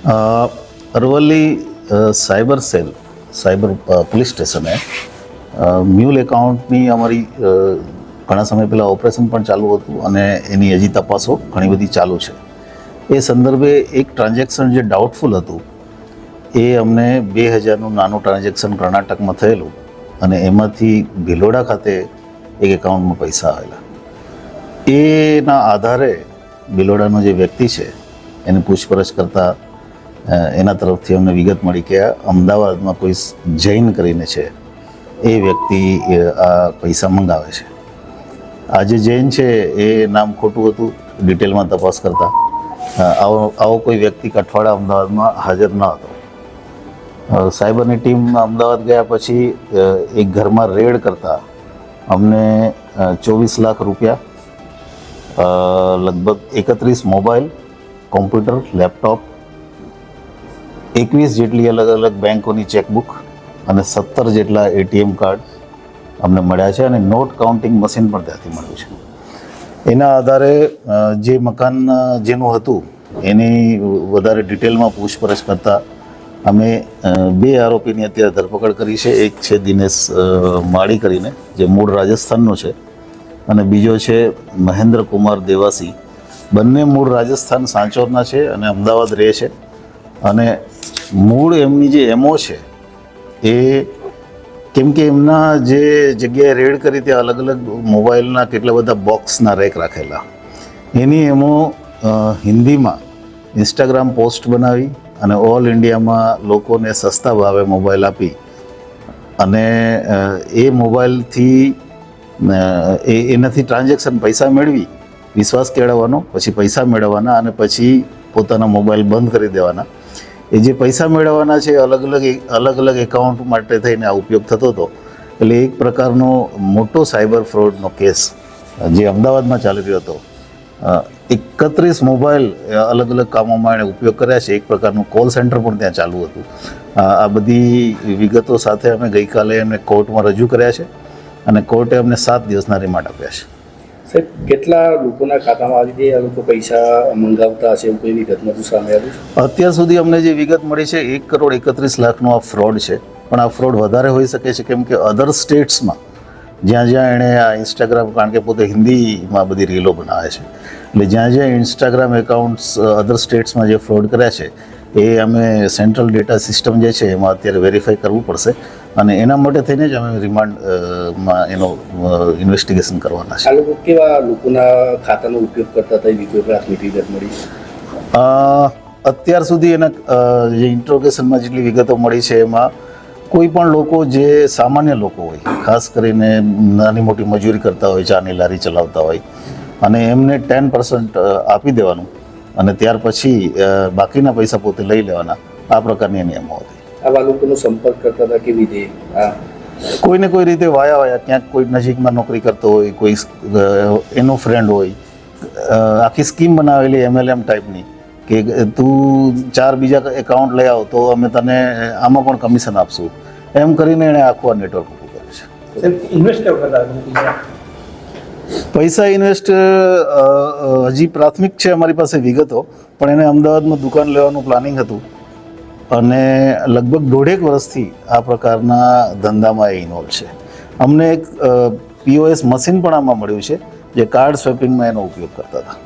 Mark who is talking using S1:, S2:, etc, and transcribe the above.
S1: Aravalli cyber cell cyber police સ્ટેશને mule એકાઉન્ટની અમારી ઘણા સમય પહેલાં ઓપરેશન પણ ચાલુ હતું અને એની હજી તપાસો ઘણી બધી ચાલુ છે. એ સંદર્ભે એક ટ્રાન્ઝેક્શન જે ડાઉટફુલ હતું એ અમને 2000નું નાનું ટ્રાન્ઝેક્શન કર્ણાટકમાં થયેલું અને એમાંથી ભિલોડા ખાતે એક એકાઉન્ટમાં પૈસા આવેલા. એના આધારે ભિલોડાનો જે વ્યક્તિ છે એની પૂછપરછ કરતાં એના તરફથી અમને વિગત મળી કે અમદાવાદમાં કોઈ જૈન કરીને છે એ વ્યક્તિ આ પૈસા મંગાવે છે. આ જે જૈન છે એ નામ ખોટું હતું. ડિટેલમાં તપાસ કરતાં આવો કોઈ વ્યક્તિ કઠવાડા અમદાવાદમાં હાજર ન હતો. સાયબરની ટીમ અમદાવાદ ગયા પછી એક ઘરમાં રેડ કરતાં અમને 24 લાખ રૂપિયા, લગભગ 31 મોબાઈલ, કોમ્પ્યુટર, લેપટોપ, 21 જેટલી અલગ અલગ બેંકોની ચેકબુક અને 17 જેટલા એટીએમ કાર્ડ અમને મળ્યા છે અને નોટ કાઉન્ટિંગ મશીન પણ ત્યાંથી મળ્યું છે. એના આધારે જે મકાન જેનું હતું એની વધારે ડિટેલમાં પૂછપરછ કરતાં અમે 2 આરોપીની અત્યારે ધરપકડ કરી છે. એક છે દિનેશ માળી કરીને જે મૂળ રાજસ્થાનનો છે અને બીજો છે મહેન્દ્ર કુમાર દેવાસી. બંને મૂળ રાજસ્થાન સાંચોરના છે અને અમદાવાદ રહે છે. અને મૂળ એમની જે એમઓ છે એ કેમ કે એમના જે જગ્યાએ રેડ કરી ત્યાં અલગ અલગ મોબાઈલના કેટલા બધા બોક્સના રેક રાખેલા. એની એમો હિન્દીમાં ઇન્સ્ટાગ્રામ પોસ્ટ બનાવી અને ઓલ ઇન્ડિયામાં લોકોને સસ્તા ભાવે મોબાઈલ આપી અને એ મોબાઈલથી એનાથી ટ્રાન્ઝેક્શન પૈસા મેળવી, વિશ્વાસ કેળવવાનો, પછી પૈસા મેળવવાના અને પછી પોતાના મોબાઈલ બંધ કરી દેવાના. એ જે પૈસા મેળવવાના છે અલગ અલગ એકાઉન્ટ માટે થઈને આ ઉપયોગ થતો હતો. એટલે એક પ્રકારનો મોટો સાયબર ફ્રોડનો કેસ જે અમદાવાદમાં ચાલી રહ્યો હતો. 31 મોબાઈલ અલગ અલગ કામોમાં એણે ઉપયોગ કર્યા છે. એક પ્રકારનું કોલ સેન્ટર પણ ત્યાં ચાલુ હતું. આ બધી વિગતો સાથે અમે ગઈકાલે એમને કોર્ટમાં રજૂ કર્યા છે અને કોર્ટે અમને 7 દિવસના રિમાન્ડ આપ્યા છે.
S2: સાહેબ, કેટલા લોકોના ખાતામાં આવી રીતે આ લોકો પૈસા મંગાવતા હશે એવું કોઈ વિગતમાં તો સામે આવ્યું છે?
S1: અત્યાર સુધી અમને જે વિગત મળી છે 1,31,00,000નો આ ફ્રોડ છે. પણ આ ફ્રોડ વધારે હોઈ શકે છે કેમ કે અધર સ્ટેટ્સમાં જ્યાં એણે આ ઇન્સ્ટાગ્રામ, કારણ કે પોતે હિન્દીમાં બધી રીલો બનાવે છે, એટલે જ્યાં ઇન્સ્ટાગ્રામ એકાઉન્ટ્સ અધર સ્ટેટ્સમાં જે ફ્રોડ કર્યા છે એ અમે સેન્ટ્રલ ડેટા સિસ્ટમ જે છે એમાં અત્યારે વેરીફાઈ કરવું પડશે અને એના માટે થઈને જ અમે રિમાન્ડમાં એનો ઇન્વેસ્ટિગેશન કરવાના છે.
S2: આ લોકો કેવા લોકોના ખાતાનો ઉપયોગ કરતા હતા એવી કોઈ પ્રાથમિક વિગત મળી?
S1: અત્યાર સુધી એના જે ઇન્ટ્રોગેશનમાં જેટલી વિગતો મળી છે એમાં કોઈ પણ લોકો જે સામાન્ય લોકો હોય, ખાસ કરીને નાની મોટી મજૂરી કરતા હોય, ચાની લારી ચલાવતા હોય અને એમને 10% આપી દેવાનું અને ત્યાર પછી બાકીના પૈસા પોતે લઈ લેવાના, આ પ્રકારની નિયમો હતી.
S2: આવા લોકોનો સંપર્ક કરતા હતા કેવી રીતે?
S1: કોઈને કોઈ રીતે વાયા ક્યાંક કોઈ નજીકમાં નોકરી કરતો હોય, કોઈ એનો ફ્રેન્ડ હોય, આખી સ્કીમ બનાવેલી MLM ટાઈપની કે તું 4 બીજા એકાઉન્ટ લઈ આવ તો અમે તને આમાં પણ કમિશન આપશું, એમ કરીને એણે આખું આ નેટવર્ક ઊભું કર્યું છે.
S2: ઇન્વેસ્ટ કરતા
S1: પૈસા ઇન્વેસ્ટ હજી પ્રાથમિક છે અમારી પાસે વિગતો, પણ એને અમદાવાદમાં દુકાન લેવાનું પ્લાનિંગ હતું અને લગભગ 1.5 વર્ષથી આ પ્રકારના ધંધામાં એ ઇન્વોલ્વ છે. અમને એક POS મશીન પણ આમાં મળ્યું છે જે કાર્ડ સ્વેપિંગમાં એનો ઉપયોગ કરતા હતા.